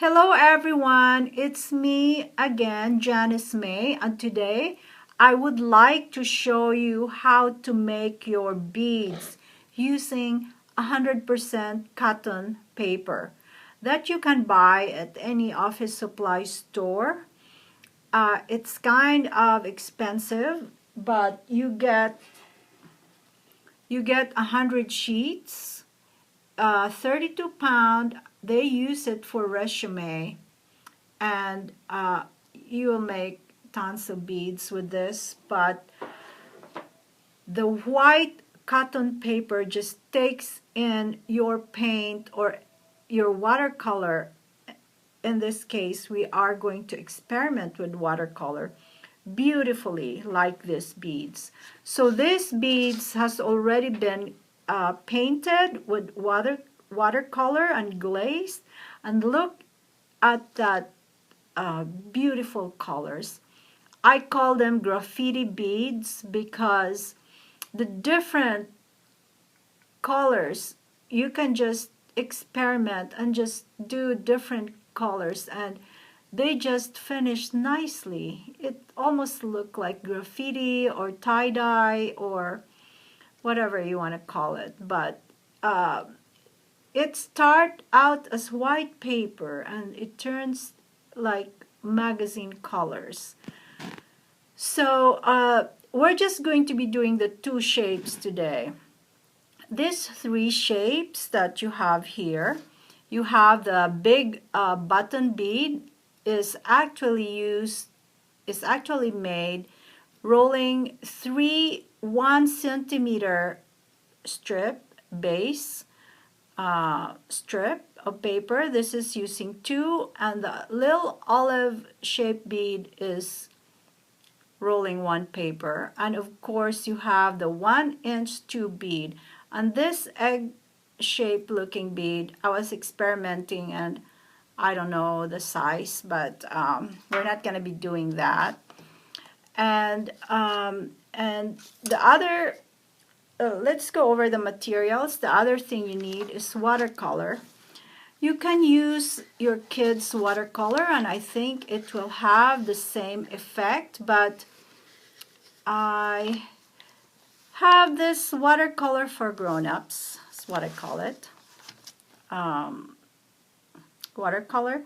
Hello everyone, it's me again, Janice Mae, and today I would like to show you how to make your beads using 100% cotton paper that you can buy at any office supply store. It's kind of expensive, but you get 100 sheets, 32 pound. They use it for resume, and you will make tons of beads with this. But the white cotton paper just takes in your paint or your watercolor. In this case, we are going to experiment with watercolor beautifully, like these beads. So these beads has already been painted with watercolor and glazed, and look at that beautiful colors. I call them graffiti beads because the different colors, you can just experiment and just do different colors, and they just finish nicely. It almost look like graffiti or tie-dye or whatever you want to call it, but it start out as white paper and it turns like magazine colors. So we're just going to be doing the two shapes today. These three shapes that you have here, you have the big button bead is actually made rolling 1 centimeter strip base strip of paper. This is using 2, and the little olive shaped bead is rolling 1 paper, and of course you have the 1-inch tube bead. And this egg shaped looking bead, I was experimenting and I don't know the size, but we're not going to be doing that. And the other, let's go over the materials. The other thing you need is watercolor. You can use your kids' watercolor, and I think it will have the same effect, but I have this watercolor for grown-ups. That's what I call it. Watercolor.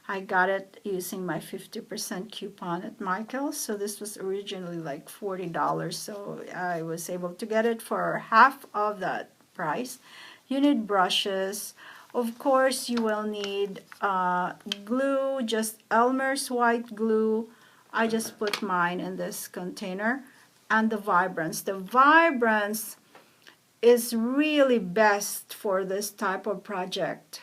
I got it using my 50% coupon at Michael's. So this was originally like $40. So I was able to get it for half of that price. You need brushes. Of course, you will need glue, just Elmer's white glue. I just put mine in this container. And the Vibrance. The Vibrance is really best for this type of project.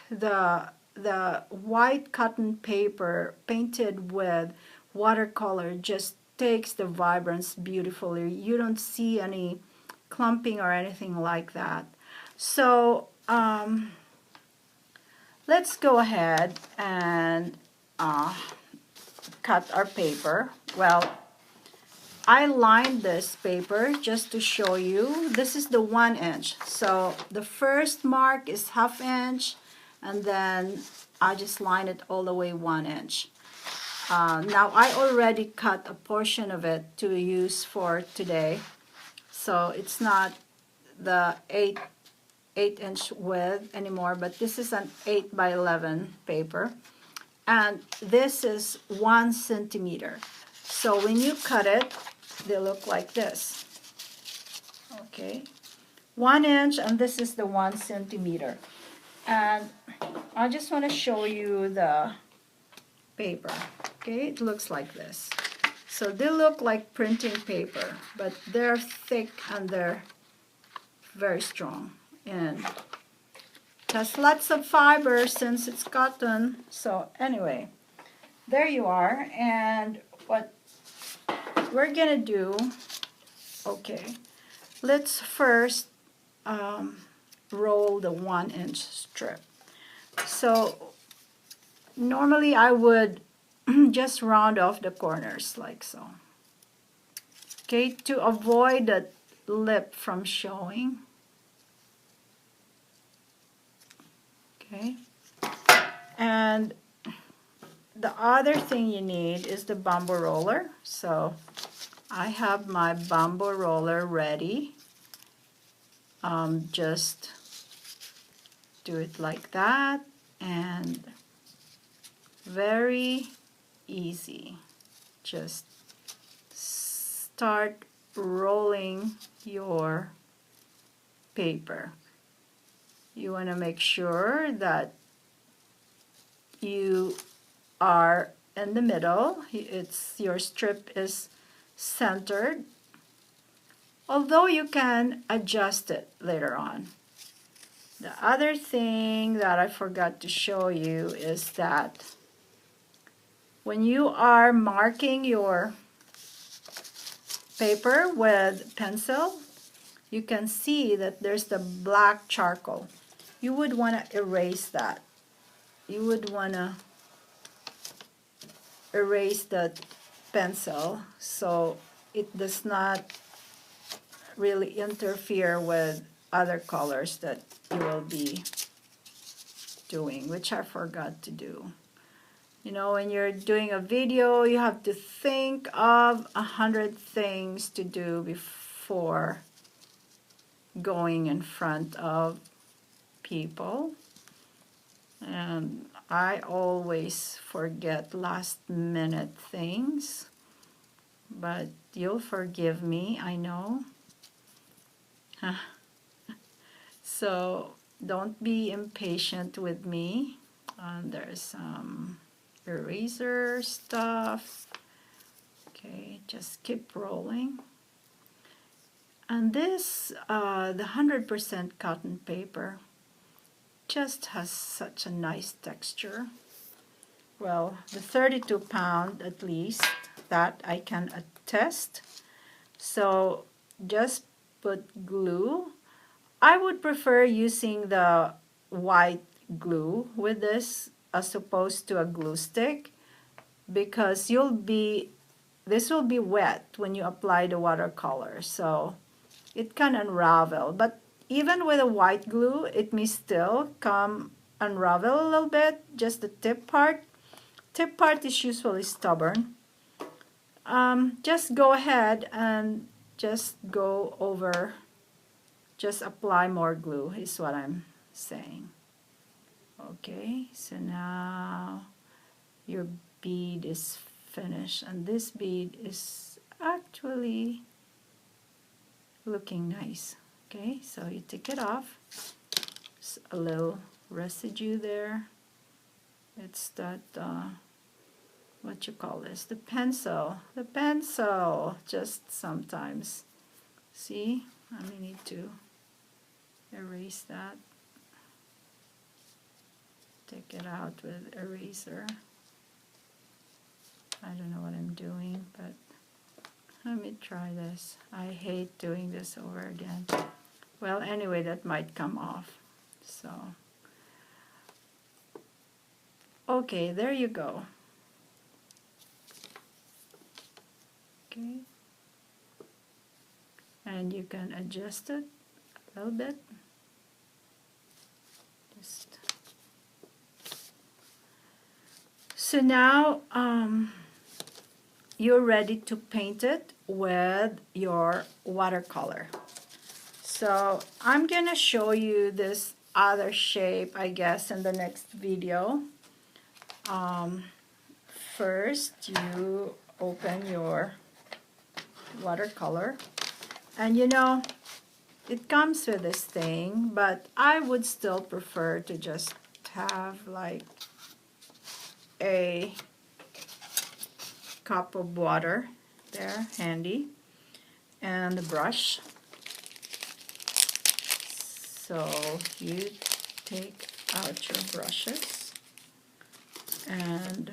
The white cotton paper painted with watercolor just takes the Vibrance beautifully. You don't see any clumping or anything like that. So let's go ahead and cut our paper. Well, I lined this paper just to show you. This is the 1 inch. So the first mark is 1/2 inch, and then I just line it all the way 1 inch. Now I already cut a portion of it to use for today. So it's not the 8-inch width anymore, but this is an 8 by 11 paper. And this is 1 centimeter. So when you cut it, they look like this. Okay, 1 inch, and this is the 1 centimeter. And I just want to show you the paper. Okay, it looks like this. So they look like printing paper, but they're thick and they're very strong. And it has lots of fiber since it's cotton. So anyway, there you are. And what we're gonna do, okay, let's first roll the 1-inch strip. So normally I would just round off the corners like so, okay, to avoid the lip from showing. Okay, and the other thing you need is the bamboo roller. So I have my bamboo roller ready. Just do it like that, and very easy. Just start rolling your paper. You want to make sure that you are in the middle. Your strip is centered, although you can adjust it later on. The other thing that I forgot to show you is that when you are marking your paper with pencil, you can see that there's the black charcoal. You would want to erase that. You would want to erase the pencil so it does not really interfere with other colors that you will be doing, which I forgot to do. You know, when you're doing a video, you have to think of 100 things to do before going in front of people. And I always forget last minute things, but you'll forgive me, I know. So don't be impatient with me. There's some eraser stuff. Okay, just keep rolling. And this, the 100% cotton paper, just has such a nice texture. Well, the 32 pound at least, that I can attest. So just put glue. I would prefer using the white glue with this as opposed to a glue stick, because this will be wet when you apply the watercolor, so it can unravel. But even with a white glue, it may still come unravel a little bit, just the tip part. Tip part is usually stubborn. Just go ahead and just go over, just apply more glue is what I'm saying. Okay, so now your bead is finished, and this bead is actually looking nice. Okay, so you take it off. There's a little residue there. It's that, what you call this? The pencil. The pencil. Just sometimes. See? I may need to erase that. Take it out with eraser. I don't know what I'm doing, but let me try this. I hate doing this over again. Well, anyway, that might come off. So, okay, there you go. Okay. And you can adjust it a little bit. Just so now you're ready to paint it with your watercolor. So I'm gonna show you this other shape, I guess, in the next video. First, you open your watercolor, and you know, it comes with this thing, but I would still prefer to just have like a cup of water there handy, and a brush. So you take out your brushes, and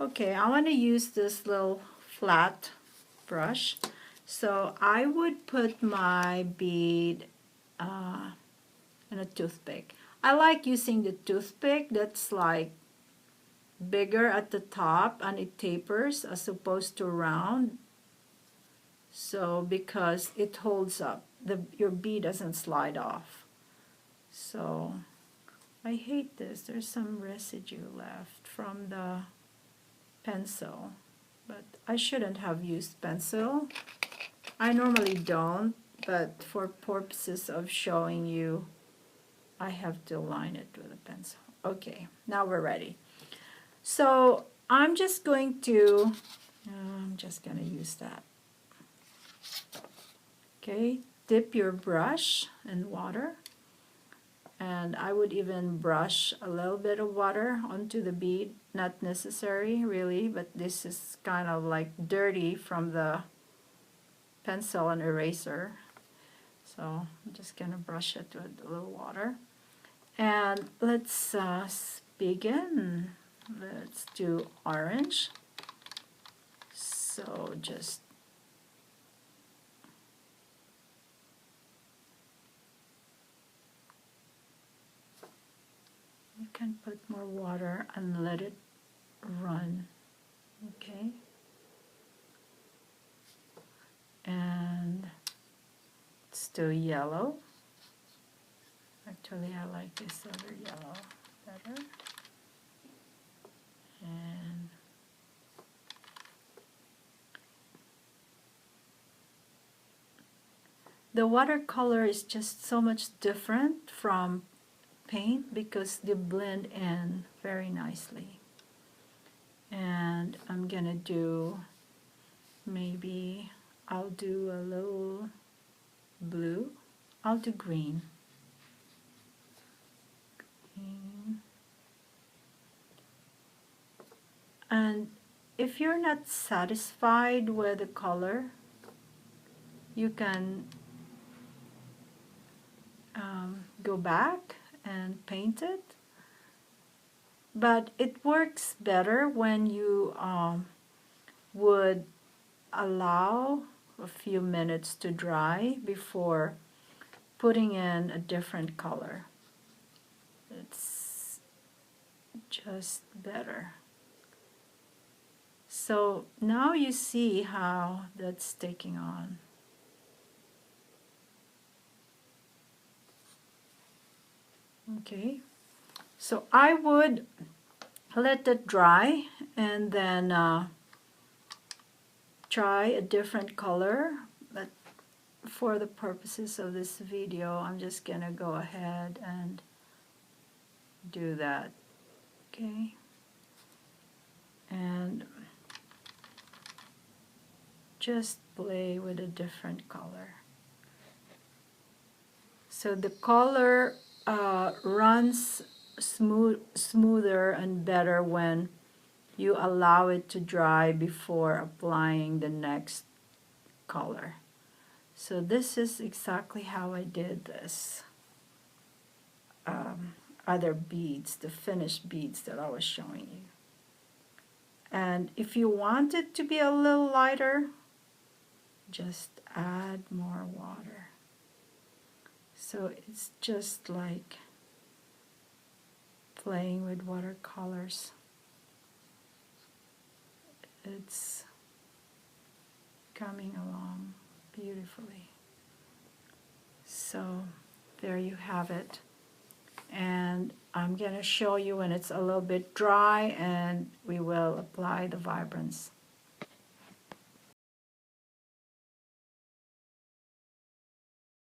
okay, I want to use this little flat brush. So I would put my bead in a toothpick. I like using the toothpick that's like bigger at the top and it tapers as opposed to round. So because it holds up, your bead doesn't slide off. So I hate this. There's some residue left from the pencil, but I shouldn't have used pencil. I normally don't, but for purposes of showing you, I have to line it with a pencil. Okay, now we're ready. So I'm just going to use that. Okay, dip your brush in water, and I would even brush a little bit of water onto the bead. Not necessary really, but this is kind of like dirty from the pencil and eraser. So I'm just gonna brush it with a little water. And let's begin. Let's do orange. So just you can put more water and let it run. Okay. And let's do yellow. Actually, I like this other yellow better. And the watercolor is just so much different from paint because they blend in very nicely. And I'm gonna do, maybe I'll do a little blue. I'll do green. And if you're not satisfied with the color, you can go back and paint it. But it works better when you would allow a few minutes to dry before putting in a different color. It's just better. So now you see how that's taking on. Okay, so I would let it dry and then try a different color, but for the purposes of this video I'm just gonna go ahead and do that. Okay, and just play with a different color. So the color runs smoother and better when you allow it to dry before applying the next color. So this is exactly how I did this other beads, the finished beads that I was showing you. And if you want it to be a little lighter, just add more water. So it's just like playing with watercolors. It's coming along beautifully. So there you have it. And I'm going to show you when it's a little bit dry and we will apply the vibrance.